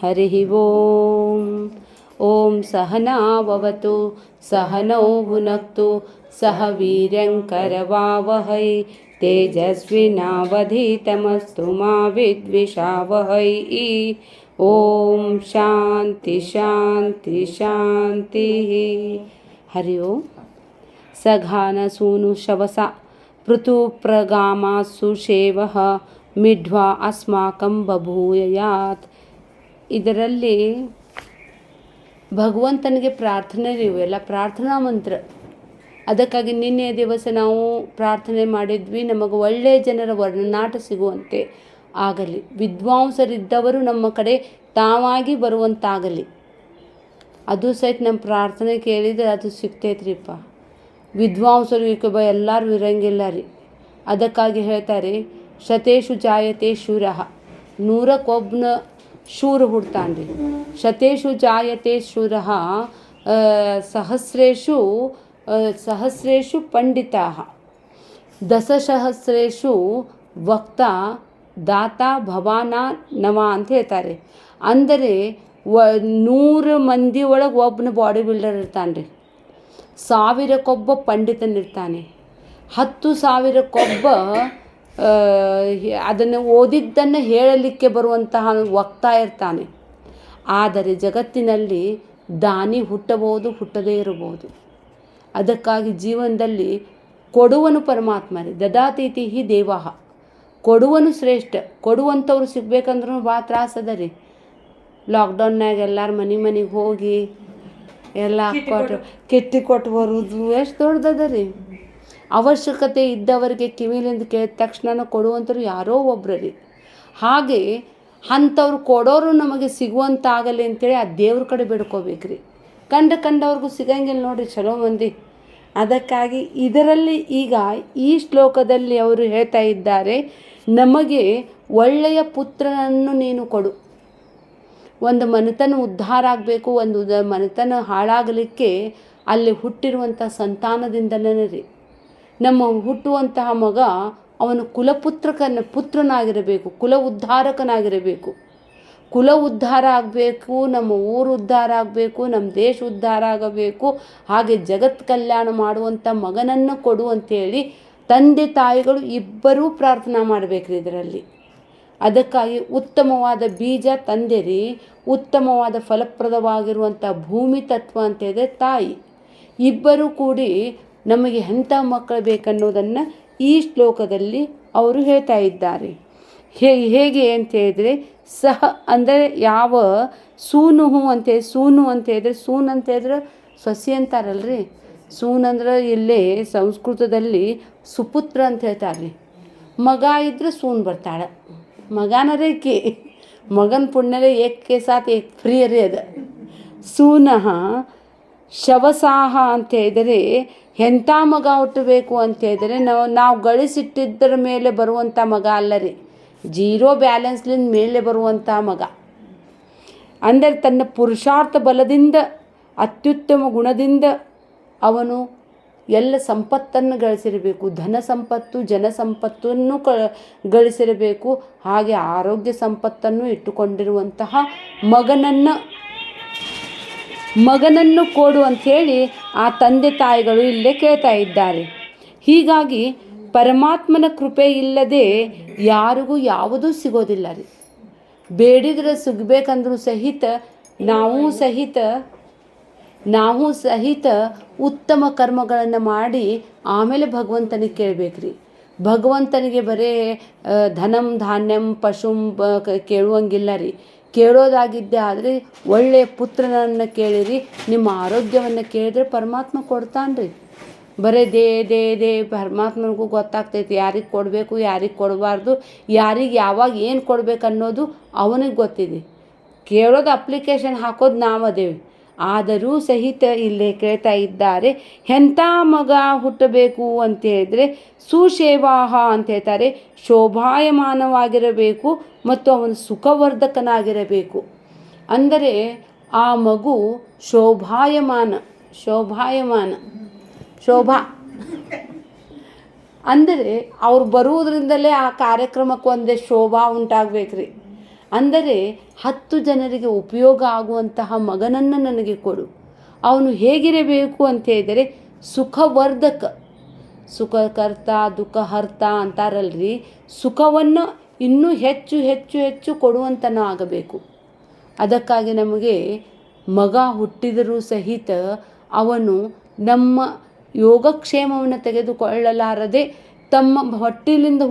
ಹರಿ ಓಂ. ಓಂ ಸಹನಾವವತು ಸಹನೌ ಭುನಕ್ತು ಸಹ ವೀರ್ಯಂಕರವಾವಹೈ ತೇಜಸ್ವಿನಾವಧೀತಮಸ್ತು ಮಾ ವಿದ್ವಿಷಾವಹೈ. ಓಂ ಶಾಂತಿ ಶಾಂತಿ ಶಾಂತಿ. ಹರಿ ಓಂ. ಸಘಾನ ಸೂನು ಶವಸ ಪೃಥು ಪ್ರಗಾಮಾಸು ಶೇವಃ ಮಿಢ್ವಾ ಅಸ್ಮಾಕಂ ಬಭೂಯಾತ್. ಇದರಲ್ಲಿ ಭಗವಂತನಿಗೆ ಪ್ರಾರ್ಥನೆ ಇವೆಲ್ಲ ಪ್ರಾರ್ಥನಾ ಮಂತ್ರ. ಅದಕ್ಕಾಗಿ ನಿನ್ನೆ ದಿವಸ ನಾವು ಪ್ರಾರ್ಥನೆ ಮಾಡಿದ್ವಿ, ನಮಗೆ ಒಳ್ಳೆಯ ಜನರ ಒಡನಾಟ ಸಿಗುವಂತೆ ಆಗಲಿ, ವಿದ್ವಾಂಸರಿದ್ದವರು ನಮ್ಮ ಕಡೆ ತಾವಾಗಿ ಬರುವಂತಾಗಲಿ. ಅದು ಸಹಿತ ನಮ್ಮ ಪ್ರಾರ್ಥನೆ ಕೇಳಿದರೆ ಅದು ಸಿಗ್ತೈತ್ರಿಪ್ಪ. ವಿದ್ವಾಂಸರು ಎಲ್ಲರೂ ಇರಂಗಿಲ್ಲ ರೀ. ಅದಕ್ಕಾಗಿ ಹೇಳ್ತಾರೆ, ಶತೇಶು ಜಾಯತೆ ಶೂರಃ, ನೂರಕ್ಕೊಬ್ಬನ ಶೂರ ಹುಡ್ತಾನೆ ರೀ. ಶತೇಶು ಜಾಯತೆ ಶೂರಃ ಸಹಸ್ರೇಶು ಪಂಡಿತಾ ದಶಸಹಸ್ರೇಶು ವಕ್ತಾ ದಾತಾ ಭವಾನ ನವ ಅಂತ ಹೇಳ್ತಾರೆ. ಅಂದರೆ 100 ಮಂದಿ ಒಳಗೆ ಒಬ್ಬನ ಬಾಡಿ ಬಿಲ್ಡರ್ ಇರ್ತಾನೆ ರೀ. 1000ಕ್ಕೊಬ್ಬ ಪಂಡಿತನಿರ್ತಾನೆ. 10,000ಕ್ಕೊಬ್ಬ ಅದನ್ನು ಓದಿದ್ದನ್ನು ಹೇಳಲಿಕ್ಕೆ ಬರುವಂತಹ ವಕ್ತಾ ಇರ್ತಾನೆ. ಆದರೆ ಜಗತ್ತಿನಲ್ಲಿ ದಾನಿ ಹುಟ್ಟಬಹುದು, ಹುಟ್ಟದೇ ಇರಬಹುದು. ಅದಕ್ಕಾಗಿ ಜೀವನದಲ್ಲಿ ಕೊಡುವನು ಪರಮಾತ್ಮ ರೀ. ದದಾತೀತಿ ಹಿ ದೇವಾಹ. ಕೊಡುವನು ಶ್ರೇಷ್ಠ. ಕೊಡುವಂಥವ್ರು ಸಿಗ್ಬೇಕಂದ್ರೂ ಭಾಳ ತ್ರಾಸದ ರೀ. ಲಾಕ್ಡೌನ್ನಾಗ ಎಲ್ಲರೂ ಮನೆಗೆ ಹೋಗಿ ಎಲ್ಲ ಕೆಟ್ಟಿ ಕೊಟ್ಟು ಬರೋದು ಎಷ್ಟು ದೊಡ್ಡದ ರೀ. ಅವಶ್ಯಕತೆ ಇದ್ದವರಿಗೆ ಕಿವಿಲಿಂದ ಕೇಳಿದ ತಕ್ಷಣ ಕೊಡುವಂಥವ್ರು ಯಾರೋ ಒಬ್ರು ರೀ. ಹಾಗೆ ಅಂಥವ್ರು ಕೊಡೋರು ನಮಗೆ ಸಿಗುವಂತಾಗಲಿ ಅಂತೇಳಿ ಆ ದೇವ್ರ ಕಡೆ ಬೇಡ್ಕೋಬೇಕ್ರಿ. ಕಂಡವ್ರಿಗೂ ಸಿಗಂಗಿಲ್ಲ ನೋಡಿರಿ ಚಲೋ ಮಂದಿ. ಅದಕ್ಕಾಗಿ ಇದರಲ್ಲಿ ಈಗ ಈ ಶ್ಲೋಕದಲ್ಲಿ ಅವರು ಹೇಳ್ತಾ ಇದ್ದಾರೆ, ನಮಗೆ ಒಳ್ಳೆಯ ಪುತ್ರನನ್ನು ನೀನು ಕೊಡು. ಒಂದು ಮನೆತನ ಉದ್ಧಾರ ಆಗಬೇಕು, ಒಂದು ಮನೆತನ ಹಾಳಾಗಲಿಕ್ಕೆ ಅಲ್ಲಿ ಹುಟ್ಟಿರುವಂಥ ಸಂತಾನದಿಂದಲೇ ರೀ. ನಮ್ಮ ಹುಟ್ಟುವಂತಹ ಮಗ ಅವನು ಪುತ್ರನಾಗಿರಬೇಕು, ಕುಲ ಉದ್ಧಾರಕನಾಗಿರಬೇಕು. ಕುಲ ಉದ್ಧಾರ ಆಗಬೇಕು, ನಮ್ಮ ಊರು ಉದ್ಧಾರ ಆಗಬೇಕು, ನಮ್ಮ ದೇಶ ಉದ್ಧಾರ ಆಗಬೇಕು. ಹಾಗೆ ಜಗತ್ ಕಲ್ಯಾಣ ಮಾಡುವಂಥ ಮಗನನ್ನು ಕೊಡು ಅಂತೇಳಿ ತಂದೆ ತಾಯಿಗಳು ಇಬ್ಬರೂ ಪ್ರಾರ್ಥನಾ ಮಾಡಬೇಕ್ರಿ ಇದರಲ್ಲಿ. ಅದಕ್ಕಾಗಿ ಉತ್ತಮವಾದ ಬೀಜ ತಂದೆ ರೀ, ಉತ್ತಮವಾದ ಫಲಪ್ರದವಾಗಿರುವಂಥ ಭೂಮಿ ತತ್ವ ಅಂತೇಳಿದ್ರೆ ತಾಯಿ. ಇಬ್ಬರೂ ಕೂಡಿ ನಮಗೆ ಎಂಥ ಮಕ್ಕಳು ಬೇಕನ್ನೋದನ್ನು ಈ ಶ್ಲೋಕದಲ್ಲಿ ಅವರು ಹೇಳ್ತಾ ಇದ್ದಾರೆ. ಹೇಗೆ ಅಂತ ಹೇಳಿದರೆ, ಸಹ ಅಂದರೆ ಯಾವ ಸೂನು ಅಂತ ಹೇಳಿದ್ರೆ, ಸೂನ್ ಅಂತ ಹೇಳಿದ್ರೆ ಸೊಸೆ ಅಂತಾರಲ್ರಿ. ಸೂನ್ ಅಂದ್ರೆ ಇಲ್ಲೇ ಸಂಸ್ಕೃತದಲ್ಲಿ ಸುಪುತ್ರ ಅಂತ ಹೇಳ್ತಾರೆ ರೀ. ಮಗ ಇದ್ರೆ ಸೂನ್ ಬರ್ತಾಳೆ. ಮಗನರೇಕೆ ಮಗನ ಪುಣ್ಯರೇ ಏಕೆ ಸಾತ್ ಏಕ್ ಫ್ರೀಯರೇ ಅದ. ಸೂನಃ ಶವಸಾಹ ಅಂತ ಹೇಳಿದರೆ ಎಂಥ ಮಗ ಹುಟ್ಟಬೇಕು ಅಂತ ಹೇಳಿದರೆ, ನಾವು ಗಳಿಸಿಟ್ಟಿದ್ದರ ಮೇಲೆ ಬರುವಂಥ ಮಗ ಅಲ್ಲ ರೀ. 0 ಬ್ಯಾಲೆನ್ಸ್ಲಿಂದ ಮೇಲೆ ಬರುವಂಥ ಮಗ. ಅಂದರೆ ತನ್ನ ಪುರುಷಾರ್ಥ ಬಲದಿಂದ ಅತ್ಯುತ್ತಮ ಗುಣದಿಂದ ಅವನು ಎಲ್ಲ ಸಂಪತ್ತನ್ನು ಗಳಿಸಿರಬೇಕು. ಧನ ಸಂಪತ್ತು, ಜನ ಸಂಪತ್ತನ್ನು ಗಳಿಸಿರಬೇಕು. ಹಾಗೆ ಆರೋಗ್ಯ ಸಂಪತ್ತನ್ನು ಇಟ್ಟುಕೊಂಡಿರುವಂತಹ ಮಗನನ್ನು ಕೊಡು ಅಂಥೇಳಿ ಆ ತಂದೆ ತಾಯಿಗಳು ಇಲ್ಲೇ ಕೇಳ್ತಾ ಇದ್ದಾರೆ. ಹೀಗಾಗಿ ಪರಮಾತ್ಮನ ಕೃಪೆ ಇಲ್ಲದೆ ಯಾರಿಗೂ ಯಾವುದೂ ಸಿಗೋದಿಲ್ಲ ರೀ. ಬೇಡಿದ್ರೆ ಸಿಗಬೇಕಂದ್ರೂ ಸಹಿತ ನಾವು ಸಹಿತ ಉತ್ತಮ ಕರ್ಮಗಳನ್ನು ಮಾಡಿ ಆಮೇಲೆ ಭಗವಂತನಿಗೆ ಕೇಳಬೇಕ್ರಿ. ಭಗವಂತನಿಗೆ ಬರೇ ಧನಂ ಧಾನ್ಯಂ ಪಶುಂ ಕೇಳುವಂಗಿಲ್ಲ ರೀ. ಕೇಳೋದಾಗಿದ್ದೆ ಆದರೆ ಒಳ್ಳೆಯ ಪುತ್ರನನ್ನು ಕೇಳಿರಿ. ನಿಮ್ಮ ಆರೋಗ್ಯವನ್ನು ಕೇಳಿದ್ರೆ ಪರಮಾತ್ಮ ಕೊಡ್ತಾನೆ ರೀ. ಬರೀ ದೇ ಪರಮಾತ್ಮನಿಗೂ ಗೊತ್ತಾಗ್ತೈತಿ ಯಾರಿಗೆ ಕೊಡಬೇಕು, ಯಾರಿಗೆ ಕೊಡಬಾರ್ದು, ಯಾರಿಗೆ ಯಾವಾಗ ಏನು ಕೊಡಬೇಕು ಅನ್ನೋದು ಅವನಿಗೆ ಗೊತ್ತಿದೆ. ಕೇಳೋದು ಅಪ್ಲಿಕೇಶನ್ ಹಾಕೋದು ನಾವದೇವಿ. ಆದರೂ ಸಹಿತ ಇಲ್ಲೇ ಕೇಳ್ತಾ ಇದ್ದಾರೆ, ಎಂಥ ಮಗ ಹುಟ್ಟಬೇಕು ಅಂತ ಹೇಳಿದ್ರೆ ಸುಶೇವಾಹ ಅಂತ ಹೇಳ್ತಾರೆ. ಶೋಭಾಯಮಾನವಾಗಿರಬೇಕು ಮತ್ತು ಅವನು ಸುಖವರ್ಧಕನಾಗಿರಬೇಕು. ಅಂದರೆ ಆ ಮಗು ಶೋಭಾ ಅಂದರೆ ಅವ್ರು ಬರುವುದರಿಂದಲೇ ಆ ಕಾರ್ಯಕ್ರಮಕ್ಕೆ ಒಂದೇ ಶೋಭಾ ಉಂಟಾಗಬೇಕ್ರಿ. ಅಂದರೆ 10 ಜನರಿಗೆ ಉಪಯೋಗ ಆಗುವಂತಹ ಮಗನನ್ನು ನನಗೆ ಕೊಡು. ಅವನು ಹೇಗಿರಬೇಕು ಅಂತ ಹೇಳಿದರೆ ಸುಖವರ್ಧಕ, ಸುಖಕರ್ತ ದುಃಖಹರ್ತ ಅಂತಾರಲ್ರಿ, ಸುಖವನ್ನು ಇನ್ನೂ ಹೆಚ್ಚು ಹೆಚ್ಚು ಹೆಚ್ಚು ಕೊಡುವಂತನೂ ಆಗಬೇಕು. ಅದಕ್ಕಾಗಿ ನಮಗೆ ಮಗ ಹುಟ್ಟಿದರೂ ಸಹಿತ ಅವನು ನಮ್ಮ ಯೋಗಕ್ಷೇಮವನ್ನು ತೆಗೆದುಕೊಳ್ಳಲಾರದೆ ತಮ್ಮ ಹೊಟ್ಟಿಲಿಂದ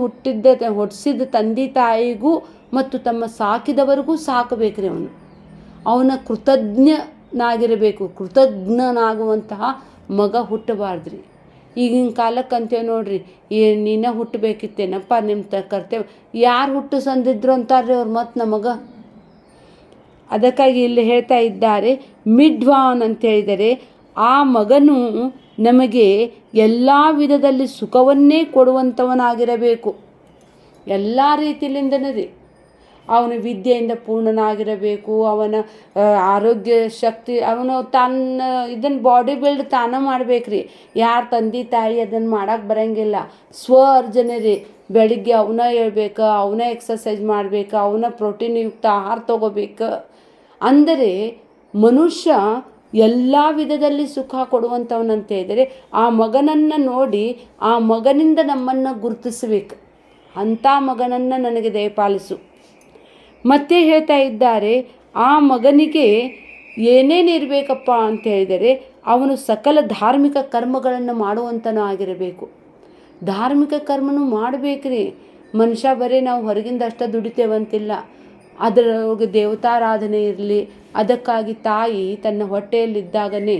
ಹೊಟ್ಟಿಸಿದ ತಂದೆ ತಾಯಿಗೂ ಮತ್ತು ತಮ್ಮ ಸಾಕಿದವರಿಗೂ ಸಾಕಬೇಕ್ರಿ. ಅವನ ಕೃತಜ್ಞನಾಗಿರಬೇಕು. ಕೃತಜ್ಞನಾಗುವಂತಹ ಮಗ ಹುಟ್ಟಬಾರ್ದ್ರಿ. ಈಗಿನ ಕಾಲಕ್ಕೆ ಅಂತೇವೆ ನೋಡ್ರಿ, ನೀನ ಹುಟ್ಟಬೇಕಿತ್ತೇನಪ್ಪ, ನಿಮ್ಮ ಕರ್ತವ್ಯ. ಯಾರು ಹುಟ್ಟು ಸಂದಿದ್ರು ಅಂತಾರ್ರಿ ಅವ್ರು ಮತ್ತು ನಮಗೆ. ಅದಕ್ಕಾಗಿ ಇಲ್ಲಿ ಹೇಳ್ತಾ ಇದ್ದಾರೆ, ಮಿಡ್ವಾನ್ ಅಂತ ಹೇಳಿದರೆ ಆ ಮಗನು ನಮಗೆ ಎಲ್ಲ ವಿಧದಲ್ಲಿ ಸುಖವನ್ನೇ ಕೊಡುವಂಥವನಾಗಿರಬೇಕು. ಎಲ್ಲ ರೀತಿಯಿಂದನೇ ರೀ. ಅವನ ವಿದ್ಯೆಯಿಂದ ಪೂರ್ಣನಾಗಿರಬೇಕು. ಅವನ ಆರೋಗ್ಯ ಶಕ್ತಿ, ಅವನು ತನ್ನ ಇದನ್ನು ಬಾಡಿ ಬಿಲ್ಡ್ ತಾನೇ ಮಾಡ್ಬೇಕ್ರಿ. ಯಾರು ತಂದೆ ತಾಯಿ ಅದನ್ನು ಮಾಡೋಕ್ಕೆ ಬರೋಂಗಿಲ್ಲ. ಸ್ವ ಅರ್ಜನೆ ರೀ. ಬೆಳಿಗ್ಗೆ ಅವನ ಹೇಳ್ಬೇಕು, ಅವನ ಎಕ್ಸಸೈಸ್ ಮಾಡಬೇಕು, ಅವನ ಪ್ರೋಟೀನ್ ಯುಕ್ತ ಆಹಾರ ತೊಗೋಬೇಕು. ಅಂದರೆ ಮನುಷ್ಯ ಎಲ್ಲ ವಿಧದಲ್ಲಿ ಸುಖ ಕೊಡುವಂಥವನಂತ ಹೇಳಿದರೆ ಆ ಮಗನನ್ನು ನೋಡಿ ಆ ಮಗನಿಂದ ನಮ್ಮನ್ನು ಗುರುತಿಸಬೇಕು. ಅಂಥ ಮಗನನ್ನು ನನಗೆ ದಯಪಾಲಿಸು. ಮತ್ತೆ ಹೇಳ್ತಾ ಇದ್ದಾರೆ, ಆ ಮಗನಿಗೆ ಏನೇನಿರಬೇಕಪ್ಪ ಅಂತ ಹೇಳಿದರೆ ಅವನು ಸಕಲ ಧಾರ್ಮಿಕ ಕರ್ಮಗಳನ್ನು ಮಾಡುವಂತನೂ ಆಗಿರಬೇಕು. ಧಾರ್ಮಿಕ ಕರ್ಮನೂ ಮಾಡಬೇಕ್ರಿ. ಮನುಷ್ಯ ಬರೀ ನಾವು ಹೊರಗಿಂದ ಅಷ್ಟೇ ದುಡಿತೇವಂತಿಲ್ಲ, ಅದರೊಳಗೆ ದೇವತಾರಾಧನೆ ಇರಲಿ. ಅದಕ್ಕಾಗಿ ತಾಯಿ ತನ್ನ ಹೊಟ್ಟೆಯಲ್ಲಿದ್ದಾಗನೇ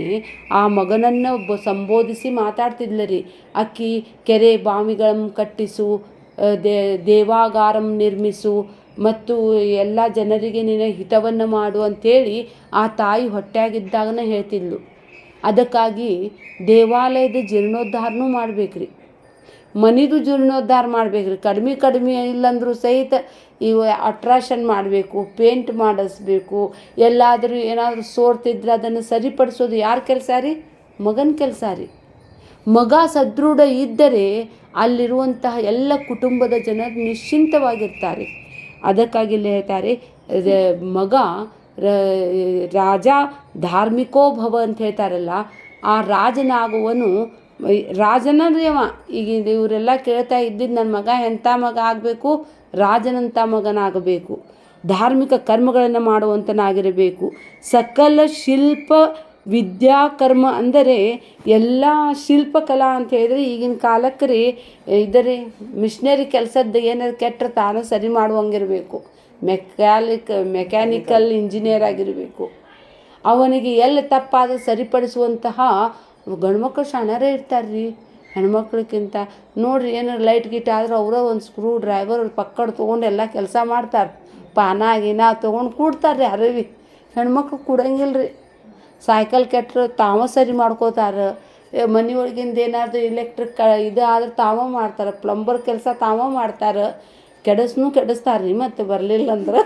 ಆ ಮಗನನ್ನು ಸಂಬೋಧಿಸಿ ಮಾತಾಡ್ತಿದ್ಲರಿ. ಅಕ್ಕಿ ಕೆರೆ ಬಾವಿಗಳನ್ನು ಕಟ್ಟಿಸು, ದೇವಾಗಾರಂ ನಿರ್ಮಿಸು ಮತ್ತು ಎಲ್ಲ ಜನರಿಗೆ ನಿನ್ನ ಹಿತವನ್ನು ಮಾಡು ಅಂಥೇಳಿ ಆ ತಾಯಿ ಹೊಟ್ಟೆಯಾಗಿದ್ದಾಗನೇ ಹೇಳ್ತಿದ್ಲು. ಅದಕ್ಕಾಗಿ ದೇವಾಲಯದ ಜೀರ್ಣೋದ್ಧಾರನೂ ಮಾಡ್ಬೇಕ್ರಿ, ಮನಿದು ಜೀರ್ಣೋದ್ಧಾರ ಮಾಡ್ಬೇಕ್ರಿ. ಕಡಿಮೆ ಇಲ್ಲಂದ್ರೂ ಸಹಿತ ಇವು ಅಟ್ರಾಕ್ಷನ್ ಮಾಡಬೇಕು, ಪೇಂಟ್ ಮಾಡಿಸ್ಬೇಕು. ಎಲ್ಲಾದರೂ ಏನಾದರೂ ಸೋರ್ತಿದ್ರೆ ಅದನ್ನು ಸರಿಪಡಿಸೋದು ಯಾರ ಕೆಲಸ ರೀ? ಮಗನ ಕೆಲಸ ರೀ. ಮಗ ಸದೃಢ ಇದ್ದರೆ ಅಲ್ಲಿರುವಂತಹ ಎಲ್ಲ ಕುಟುಂಬದ ಜನರು ನಿಶ್ಚಿಂತವಾಗಿರ್ತಾರೆ. ಅದಕ್ಕಾಗಿ ಇಲ್ಲಿ ಹೇಳ್ತಾರೆ, ಮಗ ರಾಜ ಧಾರ್ಮಿಕೋ ಭವ ಅಂತ ಹೇಳ್ತಾರಲ್ಲ, ಆ ರಾಜನಾಗುವನು ರಾಜನಂದ್ರೆ ಅವ. ಈಗ ಇವರೆಲ್ಲ ಕೇಳ್ತಾ ಇದ್ದಿದ್ದು ನನ್ನ ಮಗ ಎಂಥ ಮಗ ಆಗಬೇಕು? ರಾಜನಂಥ ಮಗನಾಗಬೇಕು. ಧಾರ್ಮಿಕ ಕರ್ಮಗಳನ್ನು ಮಾಡುವಂತನಾಗಿರಬೇಕು. ಸಕಲ ಶಿಲ್ಪ ವಿದ್ಯಾಕರ್ಮ ಅಂದರೆ ಎಲ್ಲ ಶಿಲ್ಪಕಲಾ ಅಂತ ಹೇಳಿದ್ರೆ ಈಗಿನ ಕಾಲಕ್ಕೆ ರೀ ಇದರಿ ಮಿಷ್ನರಿ ಕೆಲಸದ್ದು ಏನಾದ್ರು ಕೆಟ್ಟರೆ ತಾನು ಸರಿ ಮಾಡುವಂಗಿರಬೇಕು. ಮೆಕ್ಯಾನಿಕಲ್ ಇಂಜಿನಿಯರ್ ಆಗಿರಬೇಕು. ಅವನಿಗೆ ಎಲ್ಲಿ ತಪ್ಪಾದ ಸರಿಪಡಿಸುವಂತಹ ಗಂಡ್ಮಕ್ಳು ಶಾಣ್ಯರೇ ಇರ್ತಾರೆ ರೀ ಹೆಣ್ಮಕ್ಳಿಗಿಂತ. ನೋಡ್ರಿ ಏನಾರು ಲೈಟ್ ಗಿಟ್ ಆದ್ರೆ ಅವರ ಒಂದು ಸ್ಕ್ರೂ ಡ್ರೈವರ್ ಪಕ್ಕಡ ತೊಗೊಂಡು ಎಲ್ಲ ಕೆಲಸ ಮಾಡ್ತಾರೆ. ಪಾನ ಗೀನ ತೊಗೊಂಡು ಕೂಡ್ತಾರೆ ರೀ. ಅರವಿ ಹೆಣ್ಮಕ್ಳು ಕೂಡಂಗಿಲ್ಲ ರೀ. ಸೈಕಲ್ ಕೆಟ್ಟರೆ ತಾವ ಸರಿ ಮಾಡ್ಕೋತಾರೆ. ಮನೆ ಒಳಗಿಂದ ಏನಾದರೂ ಎಲೆಕ್ಟ್ರಿಕ್ ಇದು ಆದ್ರೆ ತಾವ ಮಾಡ್ತಾರೆ. ಪ್ಲಂಬರ್ ಕೆಲಸ ತಾವ ಮಾಡ್ತಾರೆ. ಕೆಡಿಸ್ತಾರೆ ರೀ ಮತ್ತು ಬರಲಿಲ್ಲ ಅಂದ್ರೆ.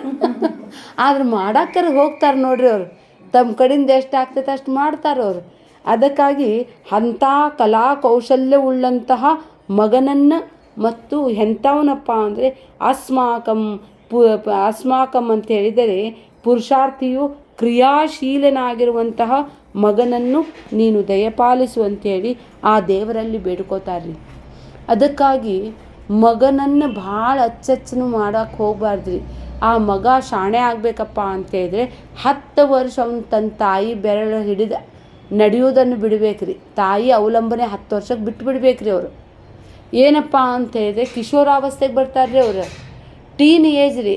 ಆದ್ರೆ ಮಾಡಾಕರ ಹೋಗ್ತಾರೆ ನೋಡ್ರಿ ಅವ್ರು. ತಮ್ಮ ಕಡೆಯಿಂದ ಎಷ್ಟು ಆಗ್ತೈತೆ ಅಷ್ಟು ಮಾಡ್ತಾರೆ ಅವರು. ಅದಕ್ಕಾಗಿ ಅಂಥ ಕಲಾ ಕೌಶಲ್ಯವುಳ್ಳಂತಹ ಮಗನನ್ನು ಮತ್ತು ಎಂಥವನಪ್ಪ ಅಂದರೆ ಅಸ್ಮಾಕಂ ಅಂತ ಹೇಳಿದರೆ ಪುರುಷಾರ್ಥಿಯು ಕ್ರಿಯಾಶೀಲನಾಗಿರುವಂತಹ ಮಗನನ್ನು ನೀನು ದಯಪಾಲಿಸುವಂಥೇಳಿ ಆ ದೇವರಲ್ಲಿ ಬೇಡ್ಕೋತಾರೆ. ಅದಕ್ಕಾಗಿ ಮಗನನ್ನು ಭಾಳ ಅಚ್ಚಚ್ಚನು ಮಾಡೋಕ್ಕೆ ಹೋಗಬಾರ್ದ್ರಿ. ಆ ಮಗ ಶಾಣೆ ಆಗಬೇಕಪ್ಪ ಅಂತೇಳಿದ್ರೆ 10 ವರ್ಷ ಅವನು ತನ್ನ ತಾಯಿ ಬೆರಳು ಹಿಡಿದ ನಡೆಯೋದನ್ನು ಬಿಡಬೇಕ್ರಿ. ತಾಯಿ ಅವಲಂಬನೆ 10 ವರ್ಷಕ್ಕೆ ಬಿಟ್ಟು ಬಿಡ್ಬೇಕ್ರಿ ಅವರು. ಏನಪ್ಪ ಅಂತೇಳಿದ್ರೆ ಕಿಶೋರಾವಸ್ಥೆಗೆ ಬರ್ತಾರ್ರಿ ಅವರು. ಟೀನ್ ಏಜ್ ರೀ,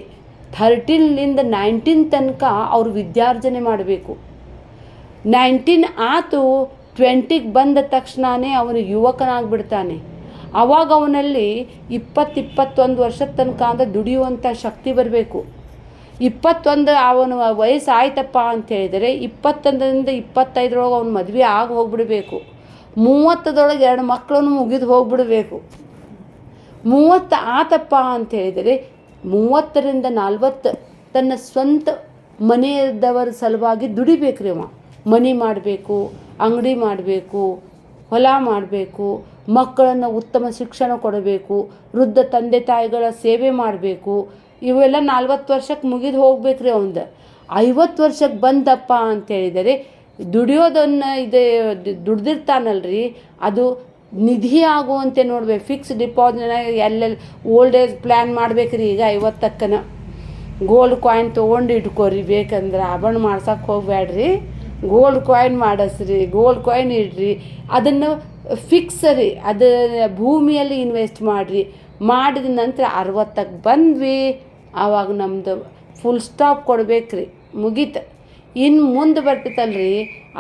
13ರಿಂದ 19 ತನಕ ಅವರು ವಿದ್ಯಾರ್ಜನೆ ಮಾಡಬೇಕು. 19 ಆತು 20ಗೆ ಬಂದ ತಕ್ಷಣವೇ ಅವನು ಯುವಕನಾಗ್ಬಿಡ್ತಾನೆ. ಆವಾಗ ಅವನಲ್ಲಿ 20-21 ವರ್ಷದ ತನಕ ಅಂದರೆ ದುಡಿಯುವಂಥ ಶಕ್ತಿ ಬರಬೇಕು. 21 ಅವನ ವಯಸ್ಸು ಆಯ್ತಪ್ಪ ಅಂತ ಹೇಳಿದರೆ 21ರಿಂದ 25ರೊಳಗೆ ಅವ್ನು ಮದುವೆ ಆಗಿ ಹೋಗ್ಬಿಡಬೇಕು. 30ದೊಳಗೆ 2 ಮಕ್ಕಳನ್ನು ಮುಗಿದು ಹೋಗ್ಬಿಡಬೇಕು. 30 ಆತಪ್ಪ ಅಂತ ಹೇಳಿದರೆ 30ರಿಂದ 40 ತನ್ನ ಸ್ವಂತ ಮನೆಯದವರ ಸಲುವಾಗಿ ದುಡಿಬೇಕ್ರಿ. ಅವ ಮನೆ ಮಾಡಬೇಕು, ಅಂಗಡಿ ಮಾಡಬೇಕು, ಹೊಲ ಮಾಡಬೇಕು, ಮಕ್ಕಳನ್ನು ಉತ್ತಮ ಶಿಕ್ಷಣ ಕೊಡಬೇಕು, ವೃದ್ಧ ತಂದೆ ತಾಯಿಗಳ ಸೇವೆ ಮಾಡಬೇಕು, ಇವೆಲ್ಲ 40 ವರ್ಷಕ್ಕೆ ಮುಗಿದು ಹೋಗ್ಬೇಕ್ರಿ ಅವಂದು. 50 ವರ್ಷಕ್ಕೆ ಬಂದಪ್ಪ ಅಂತೇಳಿದರೆ ದುಡಿಯೋದನ್ನು ದುಡ್ದಿರ್ತಾನಲ್ರಿ, ಅದು ನಿಧಿ ಆಗುವಂತೆ ನೋಡ್ಬೇಕು. ಫಿಕ್ಸ್ ಡಿಪಾಸಿಟ್ನ ಎಲ್ಲೆಲ್ಲಿ ಓಲ್ಡ್ ಏಜ್ ಪ್ಲ್ಯಾನ್ ಮಾಡ್ಬೇಕ್ರಿ. ಈಗ 50ಕ್ಕನ ಗೋಲ್ಡ್ ಕಾಯಿನ್ ತೊಗೊಂಡು ಇಟ್ಕೋರಿ. ಬೇಕಂದ್ರೆ ಆಭರಣ ಮಾಡ್ಸೋಕೆ ಹೋಗ್ಬೇಡ್ರಿ, ಗೋಲ್ಡ್ ಕಾಯಿನ್ ಮಾಡಿಸ್ರಿ, ಗೋಲ್ಡ್ ಕಾಯಿನ್ ಇಡ್ರಿ. ಅದನ್ನು ಫಿಕ್ಸ್ ರೀ, ಅದು ಭೂಮಿಯಲ್ಲಿ ಇನ್ವೆಸ್ಟ್ ಮಾಡಿರಿ. ಮಾಡಿದ ನಂತರ 60ಕ್ಕೆ ಬಂದ್ವಿ, ಆವಾಗ ನಮ್ಮದು ಫುಲ್ ಸ್ಟಾಪ್ ಕೊಡ್ಬೇಕ್ರಿ, ಮುಗೀತು. ಇನ್ನು ಮುಂದೆ ಬರ್ತೈತಲ್ರಿ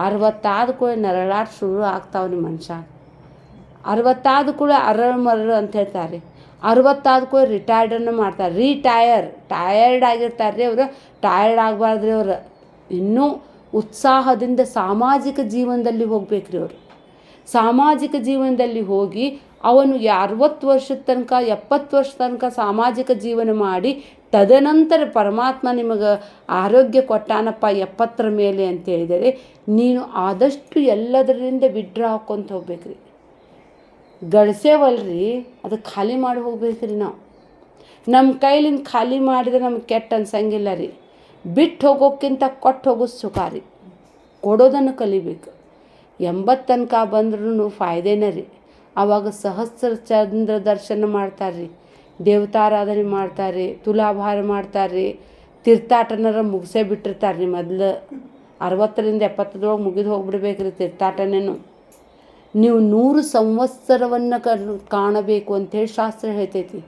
60 ಕೂಡ ನರಳಾಟ ಶುರು ಆಗ್ತಾವ್ರಿ ಮನುಷ್ಯ. 60 ಕೂಡ ಅರಳು ಅಂತ ಹೇಳ್ತಾರೆ. 60 ಕೂಡ ರಿಟೈರ್ಡನ್ನು ಮಾಡ್ತಾರೆ. ಟಯರ್ಡ್ ಆಗಿರ್ತಾರೆ ರೀ ಅವರು. ಟಯರ್ಡ್ ಆಗಬಾರ್ದ್ರಿ ಅವರು. ಇನ್ನೂ ಉತ್ಸಾಹದಿಂದ ಸಾಮಾಜಿಕ ಜೀವನದಲ್ಲಿ ಹೋಗ್ಬೇಕ್ರಿ ಅವರು. ಸಾಮಾಜಿಕ ಜೀವನದಲ್ಲಿ ಹೋಗಿ ಅವನು 60 ವರ್ಷದ ತನಕ 70 ವರ್ಷದ ತನಕ ಸಾಮಾಜಿಕ ಜೀವನ ಮಾಡಿ, ತದನಂತರ ಪರಮಾತ್ಮ ನಿಮಗೆ ಆರೋಗ್ಯ ಕೊಟ್ಟಾನಪ್ಪ 70ರ ಮೇಲೆ ಅಂತೇಳಿದರೆ ನೀನು ಆದಷ್ಟು ಎಲ್ಲದರಿಂದ ವಿಡ್ರಾ ಹಾಕ್ಕೊಂತ ಹೋಗ್ಬೇಕ್ರಿ. ಗಳಿಸೇವಲ್ರಿ, ಅದು ಖಾಲಿ ಮಾಡಿ ಹೋಗ್ಬೇಕ್ರಿ. ನಾವು ನಮ್ಮ ಕೈಲಿಂದ ಖಾಲಿ ಮಾಡಿದ್ರೆ ನಮ್ಗೆ ಕೆಟ್ಟ ಅನ್ಸಂಗಿಲ್ಲ ರೀ. ಬಿಟ್ಟು ಹೋಗೋಕ್ಕಿಂತ ಕೊಟ್ಟು ಹೋಗೋದು ಸುಖ ರೀ. ಕೊಡೋದನ್ನು ಕಲಿಬೇಕು. 80 ತನಕ ಬಂದ್ರೂ ಫಾಯ್ದೆನೇ ರೀ. ಆವಾಗ ಸಹಸ್ರ ಚಂದ್ರ ದರ್ಶನ ಮಾಡ್ತಾರೆ ರೀ, ದೇವತಾರಾಧನೆ ಮಾಡ್ತಾರೆ, ತುಲಾಭಾರ ಮಾಡ್ತಾರೆ, ತೀರ್ಥಾಟನರ ಮುಗಿಸೇ ಬಿಟ್ಟಿರ್ತಾರೆ ರೀ. ಮೊದಲು 60ರಿಂದ 70 ಮುಗಿದು ಹೋಗ್ಬಿಡ್ಬೇಕ್ರಿ ತೀರ್ಥಾಟನೇನು. ನೀವು 100 ಸಂವತ್ಸರವನ್ನು ಕಾಣಬೇಕು ಅಂಥೇಳಿ ಶಾಸ್ತ್ರ ಹೇಳ್ತೈತಿ.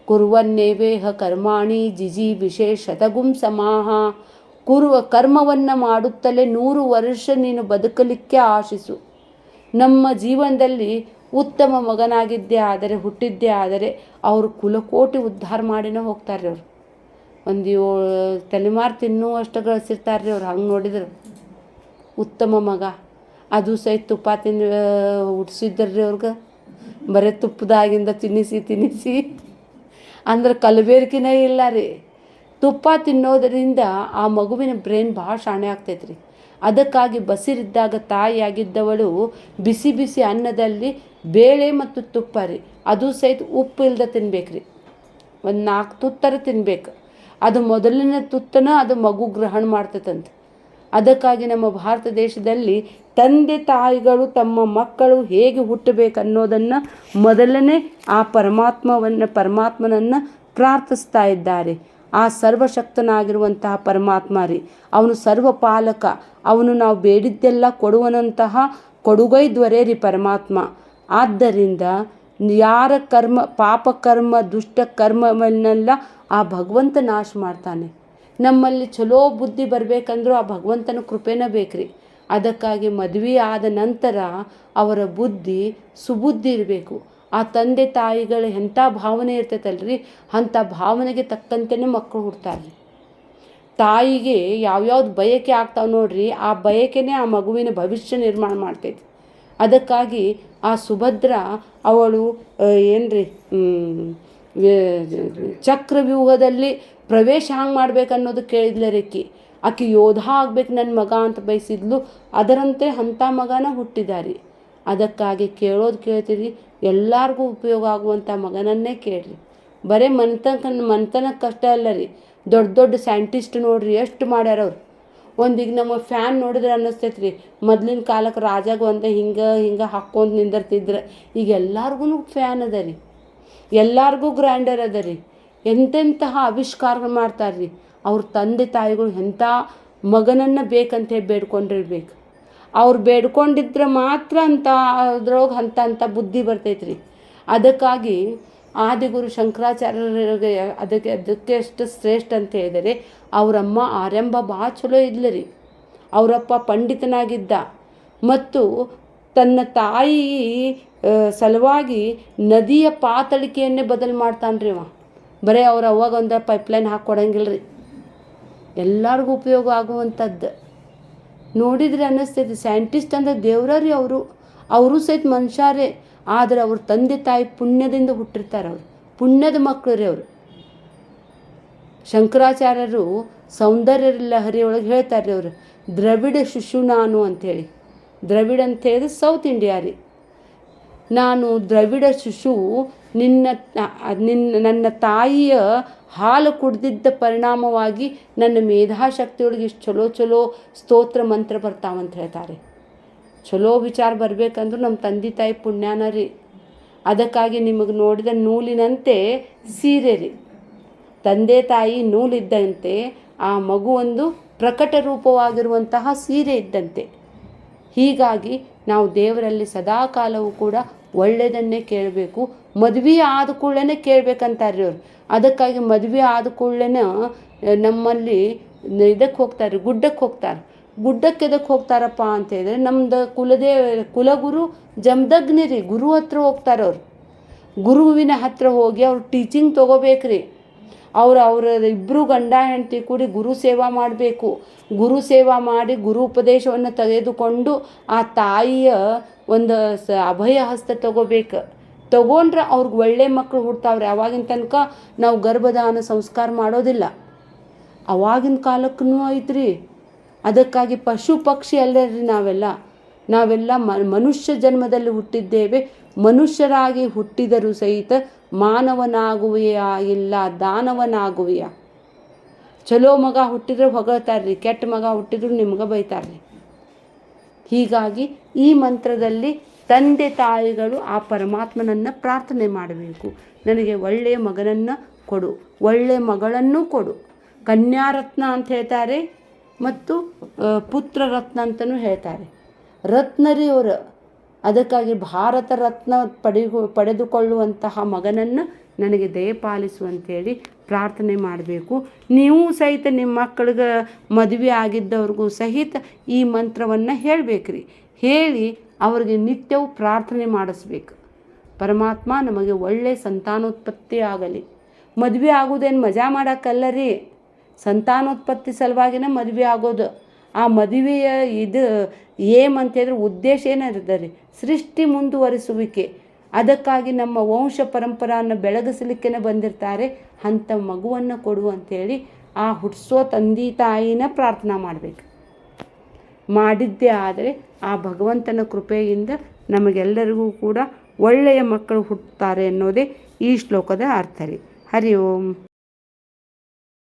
ಕುರ್ವನ್ನೇವೇಹ ಕರ್ಮಾಣಿ ಜಿಜಿ ವಿಶೇಷತಗುಂ ಸಮಾಹ. ಕರ್ಮವನ್ನು ಮಾಡುತ್ತಲೇ 100 ವರ್ಷ ನೀನು ಬದುಕಲಿಕ್ಕೆ ಆಶಿಸು. ನಮ್ಮ ಜೀವನದಲ್ಲಿ ಉತ್ತಮ ಮಗನಾಗಿದ್ದೇ ಆದರೆ, ಹುಟ್ಟಿದ್ದೇ ಆದರೆ ಅವರು ಕುಲಕೋಟಿ ಉದ್ಧಾರ ಮಾಡಿನೇ ಹೋಗ್ತಾರೆ ರೀ. ಅವರು ಒಂದು 7 ತಲೆಮಾರು ತಿನ್ನುವಷ್ಟು ಗಳಿಸಿರ್ತಾರೆ ರೀ ಅವ್ರು. ಹಂಗೆ ನೋಡಿದ್ರು ಉತ್ತಮ ಮಗ. ಅದು ಸಹಿತ ತುಪ್ಪ ಹುಟ್ಟಿಸಿದ್ರಿ ಅವ್ರಿಗೆ. ಬರೀ ತುಪ್ಪದಾಗಿಂದ ತಿನ್ನಿಸಿ ಅಂದ್ರೆ ಕಲಬೇರಿಕೆನೇ ಇಲ್ಲ ರೀ. ತುಪ್ಪ ತಿನ್ನೋದರಿಂದ ಆ ಮಗುವಿನ ಬ್ರೈನ್ ಭಾಳ ಶಾಣೆ ಆಗ್ತೈತೆ ರೀ. ಅದಕ್ಕಾಗಿ ಬಸಿರಿದ್ದಾಗ ತಾಯಿಯಾಗಿದ್ದವಳು ಬಿಸಿ ಬಿಸಿ ಅನ್ನದಲ್ಲಿ ಬೇಳೆ ಮತ್ತು ತುಪ್ಪ ರೀ, ಅದು ಸಹಿತ ಉಪ್ಪು ಇಲ್ಲದೆ ತಿನ್ಬೇಕ್ರಿ. ಒಂದು 4 ತುತ್ತರ ತಿನ್ಬೇಕು. ಅದು ಮೊದಲನೇ ತುತ್ತನ ಅದು ಮಗು ಗ್ರಹಣ ಮಾಡ್ತೈತಂತೆ. ಅದಕ್ಕಾಗಿ ನಮ್ಮ ಭಾರತ ದೇಶದಲ್ಲಿ ತಂದೆ ತಾಯಿಗಳು ತಮ್ಮ ಮಕ್ಕಳು ಹೇಗೆ ಹುಟ್ಟಬೇಕು ಅನ್ನೋದನ್ನು ಮೊದಲನೇ ಆ ಪರಮಾತ್ಮನನ್ನು ಪ್ರಾರ್ಥಿಸ್ತಾ ಇದ್ದಾರೆ. ಆ ಸರ್ವಶಕ್ತನಾಗಿರುವಂತಹ ಪರಮಾತ್ಮ ರೀ, ಅವನು ಸರ್ವಪಾಲಕ. ಅವನು ನಾವು ಬೇಡಿದ್ದೆಲ್ಲ ಕೊಡುವನಂತಹ ಕೊಡುಗೈ ದೊರೆ ರೀ ಪರಮಾತ್ಮ. ಆದ್ದರಿಂದ ಯಾರ ಪಾಪಕರ್ಮ ದುಷ್ಟ ಕರ್ಮವನ್ನೆಲ್ಲ ಆ ಭಗವಂತ ನಾಶ ಮಾಡ್ತಾನೆ. ನಮ್ಮಲ್ಲಿ ಚಲೋ ಬುದ್ಧಿ ಬರಬೇಕಂದ್ರೂ ಆ ಭಗವಂತನ ಕೃಪೆನೇ ಬೇಕ್ರಿ. ಅದಕ್ಕಾಗಿ ಮದುವೆ ಆದ ನಂತರ ಅವರ ಬುದ್ಧಿ ಸುಬುದ್ಧಿ ಇರಬೇಕು. ಆ ತಂದೆ ತಾಯಿಗಳು ಎಂಥ ಭಾವನೆ ಇರ್ತೈತಲ್ರಿ, ಅಂಥ ಭಾವನೆಗೆ ತಕ್ಕಂತೆಯೇ ಮಕ್ಕಳು ಹುಡ್ತಾರೆ. ತಾಯಿಗೆ ಯಾವ್ಯಾವ್ದು ಬಯಕೆ ಆಗ್ತಾವೆ ನೋಡ್ರಿ, ಆ ಬಯಕೆನೇ ಆ ಮಗುವಿನ ಭವಿಷ್ಯ ನಿರ್ಮಾಣ ಮಾಡ್ತೈತಿ. ಅದಕ್ಕಾಗಿ ಆ ಸುಭದ್ರ ಅವಳು ಏನ್ರಿ ಚಕ್ರವ್ಯೂಹದಲ್ಲಿ ಪ್ರವೇಶ ಹಂಗೆ ಮಾಡ್ಬೇಕನ್ನೋದು ಕೇಳಿದ್ಲರೇಕಿ. ಆಕೆ ಯೋಧ ಆಗ್ಬೇಕು ನನ್ನ ಮಗ ಅಂತ ಬಯಸಿದ್ಲು. ಅದರಂತೆ ಅಂಥ ಮಗನ ಹುಟ್ಟಿದಾರಿ. ಅದಕ್ಕಾಗಿ ಕೇಳೋದು ಕೇಳ್ತೀರಿ, ಎಲ್ಲರಿಗೂ ಉಪಯೋಗ ಆಗುವಂಥ ಮಗನನ್ನೇ ಕೇಳ್ರಿ. ಬರೀ ಮನ್ತನಕ್ಕಷ್ಟೇ ಅಲ್ಲ ರೀ, ದೊಡ್ಡ ದೊಡ್ಡ ಸೈಂಟಿಸ್ಟ್ ನೋಡ್ರಿ ಎಷ್ಟು ಮಾಡ್ಯಾರ ಅವ್ರು. ಈಗ ನಮ್ಮ ಫ್ಯಾನ್ ನೋಡಿದ್ರೆ ಅನ್ನಿಸ್ತೈತೆ ರೀ, ಮೊದ್ಲಿನ ಕಾಲಕ್ಕೆ ರಾಜಾಗ ಒಂದು ಹಿಂಗೆ ಹಾಕ್ಕೊಂಡು ನಿಂದಿರ್ತಿದ್ರು. ಈಗ ಎಲ್ಲರಿಗೂ ಫ್ಯಾನ್ ಅದ ರೀ, ಎಲ್ಲರಿಗೂ ಗ್ರೈಂಡರ್ ಅದ ರೀ. ಎಂತೆಂತಹ ಆವಿಷ್ಕಾರ ಮಾಡ್ತಾರೆ ರೀ. ಅವ್ರ ತಂದೆ ತಾಯಿಗಳು ಎಂಥ ಮಗನನ್ನು ಬೇಕಂತ ಹೇಳಿ ಬೇಡ್ಕೊಂಡಿರ್ಬೇಕು. ಅವ್ರು ಬೇಡ್ಕೊಂಡಿದ್ರೆ ಮಾತ್ರ ಅದ್ರೊಳಗೆ ಅಂಥ ಬುದ್ಧಿ ಬರ್ತೈತೆ ರೀ. ಅದಕ್ಕಾಗಿ ಆದಿಗುರು ಶಂಕರಾಚಾರ್ಯರಿಗೆ ಅದಕ್ಕೆ ಎಷ್ಟು ಶ್ರೇಷ್ಠ ಅಂತ ಹೇಳಿದರೆ, ಅವರಮ್ಮ ಆರಂಭ ಭಾಳ ಚಲೋ ಇದ್ಲು ರೀ. ಅವರಪ್ಪ ಪಂಡಿತನಾಗಿದ್ದ ಮತ್ತು ತನ್ನ ತಾಯಿ ಸಲುವಾಗಿ ನದಿಯ ಪಾತಳಿಕೆಯನ್ನೇ ಬದಲು ಮಾಡ್ತಾನೆ ರೀ ಅವ. ಬರೀ ಅವ್ರು ಅವಾಗ ಒಂದು ಪೈಪ್ಲೈನ್ ಹಾಕ್ಕೊಡಂಗಿಲ್ಲ ರೀ, ಎಲ್ಲರಿಗೂ ಉಪಯೋಗ ಆಗುವಂಥದ್ದು. ನೋಡಿದರೆ ಅನ್ನಿಸ್ತೈತಿ ಸೈಂಟಿಸ್ಟ್ ಅಂದರೆ ದೇವ್ರ ರೀ ಅವರು ಸಹಿತ ಮನುಷ್ಯರೇ. ಆದರೆ ಅವ್ರ ತಂದೆ ತಾಯಿ ಪುಣ್ಯದಿಂದ ಹುಟ್ಟಿರ್ತಾರೆ. ಅವರು ಪುಣ್ಯದ ಮಕ್ಕಳು ರೀ ಅವರು. ಶಂಕರಾಚಾರ್ಯರು ಸೌಂದರ್ಯ ಲಹರಿಯೊಳಗೆ ಹೇಳ್ತಾರೆ ರೀ, ಅವರು ದ್ರವಿಡ ಶಿಶು ನಾನು ಅಂಥೇಳಿ. ದ್ರವಿಡ ಅಂತೇಳಿದ್ರೆ ಸೌತ್ ಇಂಡಿಯಾ ರೀ. ನಾನು ದ್ರವಿಡ ಶಿಶುವು ನನ್ನ ತಾಯಿಯ ಹಾಲು ಕುಡ್ದಿದ್ದ ಪರಿಣಾಮವಾಗಿ ನನ್ನ ಮೇಧಾಶಕ್ತಿಯೊಳಗೆ ಇಷ್ಟು ಚಲೋ ಸ್ತೋತ್ರ ಮಂತ್ರ ಬರ್ತಾವಂತ ಹೇಳ್ತಾರೆ. ಚಲೋ ವಿಚಾರ ಬರಬೇಕಂದ್ರೂ ನಮ್ಮ ತಂದೆ ತಾಯಿ ಪುಣ್ಯಾನ ರೀ. ಅದಕ್ಕಾಗಿ ನಿಮಗೆ ನೋಡಿದ ನೂಲಿನಂತೆ ಸೀರೆ ರೀ. ತಂದೆ ತಾಯಿ ನೂಲಿದ್ದಂತೆ ಆ ಮಗು ಒಂದು ಪ್ರಕಟ ರೂಪವಾಗಿರುವಂತಹ ಸೀರೆ ಇದ್ದಂತೆ. ಹೀಗಾಗಿ ನಾವು ದೇವರಲ್ಲಿ ಸದಾ ಕಾಲವೂ ಕೂಡ ಒಳ್ಳೆಯದನ್ನೇ ಕೇಳಬೇಕು. ಮದುವೆ ಆದ ಕೂಡಲೇ ಕೇಳಬೇಕಂತಾರೆ ಅವ್ರು. ಅದಕ್ಕಾಗಿ ಮದುವೆ ಆದ ಕೂಡಲೇ ನಮ್ಮಲ್ಲಿ ಇದಕ್ಕೆ ಹೋಗ್ತಾರೆ, ಗುಡ್ಡಕ್ಕೆ ಹೋಗ್ತಾರೆ. ಗುಡ್ಡಕ್ಕೆ ಎದಕ್ಕೆ ಹೋಗ್ತಾರಪ್ಪ ಅಂತ ಹೇಳಿದ್ರೆ ನಮ್ದು ಕುಲಗುರು ಜಮದಗ್ನಿ ರೀ. ಗುರು ಹತ್ರ ಹೋಗ್ತಾರೆ ಅವ್ರು. ಗುರುವಿನ ಹತ್ರ ಹೋಗಿ ಅವ್ರು ಟೀಚಿಂಗ್ ತೊಗೋಬೇಕ್ರಿ. ಅವ್ರ ಇಬ್ಬರು ಗಂಡ ಹೆಂಡತಿ ಕೂಡಿ ಗುರು ಸೇವಾ ಮಾಡಬೇಕು. ಗುರು ಸೇವಾ ಮಾಡಿ ಗುರು ಉಪದೇಶವನ್ನು ತೆಗೆದುಕೊಂಡು ಆ ತಾಯಿಯ ಒಂದು ಅಭಯ ಹಸ್ತ ತಗೊಂಡ್ರೆ ಅವ್ರಿಗೆ ಒಳ್ಳೆ ಮಕ್ಕಳು ಹುಡ್ತಾವ್ರೆ. ಅವಾಗಿನ ತನಕ ನಾವು ಗರ್ಭಧಾನ ಸಂಸ್ಕಾರ ಮಾಡೋದಿಲ್ಲ. ಅವಾಗಿನ ಕಾಲಕ್ಕೂ ಐತ್ರಿ. ಅದಕ್ಕಾಗಿ ಪಶು ಪಕ್ಷಿ ಅಲ್ಲರಿ ನಾವೆಲ್ಲ ಮನುಷ್ಯ ಜನ್ಮದಲ್ಲಿ ಹುಟ್ಟಿದ್ದೇವೆ. ಮನುಷ್ಯರಾಗಿ ಹುಟ್ಟಿದರೂ ಸಹಿತ ಮಾನವನಾಗುವೆಯಾ ಇಲ್ಲ ದಾನವನಾಗುವೆಯಾ. ಚಲೋ ಮಗ ಹುಟ್ಟಿದ್ರೆ ಹೊಗಳ್ತಾರ್ರಿ, ಕೆಟ್ಟ ಮಗ ಹುಟ್ಟಿದ್ರು ನಿಮ್ಗೆ ಬೈತಾರ್ರಿ. ಹೀಗಾಗಿ ಈ ಮಂತ್ರದಲ್ಲಿ ತಂದೆ ತಾಯಿಗಳು ಆ ಪರಮಾತ್ಮನನ್ನು ಪ್ರಾರ್ಥನೆ ಮಾಡಬೇಕು. ನನಗೆ ಒಳ್ಳೆಯ ಮಗನನ್ನು ಕೊಡು, ಒಳ್ಳೆಯ ಮಗಳನ್ನು ಕೊಡು. ಕನ್ಯಾರತ್ನ ಅಂತ ಹೇಳ್ತಾರೆ ಮತ್ತು ಪುತ್ರ ರತ್ನ ಅಂತಲೂ ಹೇಳ್ತಾರೆ. ರತ್ನರಿ ಅವರು. ಅದಕ್ಕಾಗಿ ಭಾರತ ರತ್ನ ಪಡೆದುಕೊಳ್ಳುವಂತಹ ಮಗನನ್ನು ನನಗೆ ದಯಪಾಲಿಸುವಂಥೇಳಿ ಪ್ರಾರ್ಥನೆ ಮಾಡಬೇಕು. ನೀವು ಸಹಿತ ನಿಮ್ಮ ಮಕ್ಕಳಿಗೆ ಮದುವೆ ಆಗಿದ್ದವ್ರಿಗೂ ಸಹಿತ ಈ ಮಂತ್ರವನ್ನು ಹೇಳಬೇಕ್ರಿ. ಹೇಳಿ ಅವ್ರಿಗೆ ನಿತ್ಯವೂ ಪ್ರಾರ್ಥನೆ ಮಾಡಿಸ್ಬೇಕು. ಪರಮಾತ್ಮ ನಮಗೆ ಒಳ್ಳೆಯ ಸಂತಾನೋತ್ಪತ್ತಿ ಆಗಲಿ. ಮದುವೆ ಆಗೋದೇನು ಮಜಾ ಮಾಡೋಕ್ಕಲ್ಲ ರೀ. ಸಂತಾನೋತ್ಪತ್ತಿ ಸಲುವಾಗಿನೇ ಮದುವೆ ಆಗೋದು. ಆ ಮದುವೆಯ ಅಂತೇಳಿದ್ರೆ ಉದ್ದೇಶ ಏನಿರುತ್ತೆ ರೀ, ಸೃಷ್ಟಿ ಮುಂದುವರಿಸುವಿಕೆ. ಅದಕ್ಕಾಗಿ ನಮ್ಮ ವಂಶ ಪರಂಪರೆಯನ್ನು ಬೆಳಗಿಸಲಿಕ್ಕೆ ಬಂದಿರ್ತಾರೆ. ಅಂಥ ಮಗುವನ್ನು ಕೊಡು ಅಂಥೇಳಿ ಆ ಹುಟ್ಟಿಸೋ ತಂದೆ ತಾಯಿನ ಪ್ರಾರ್ಥನಾ ಮಾಡಬೇಕು. ಮಾಡಿದ್ದೇ ಆದರೆ ಆ ಭಗವಂತನ ಕೃಪೆಯಿಂದ ನಮಗೆಲ್ಲರಿಗೂ ಕೂಡ ಒಳ್ಳೆಯ ಮಕ್ಕಳು ಹುಟ್ಟುತ್ತಾರೆ ಅನ್ನೋದೇ ಈ ಶ್ಲೋಕದ ಅರ್ಥ ರೀ. ಹರಿ ಓಂ.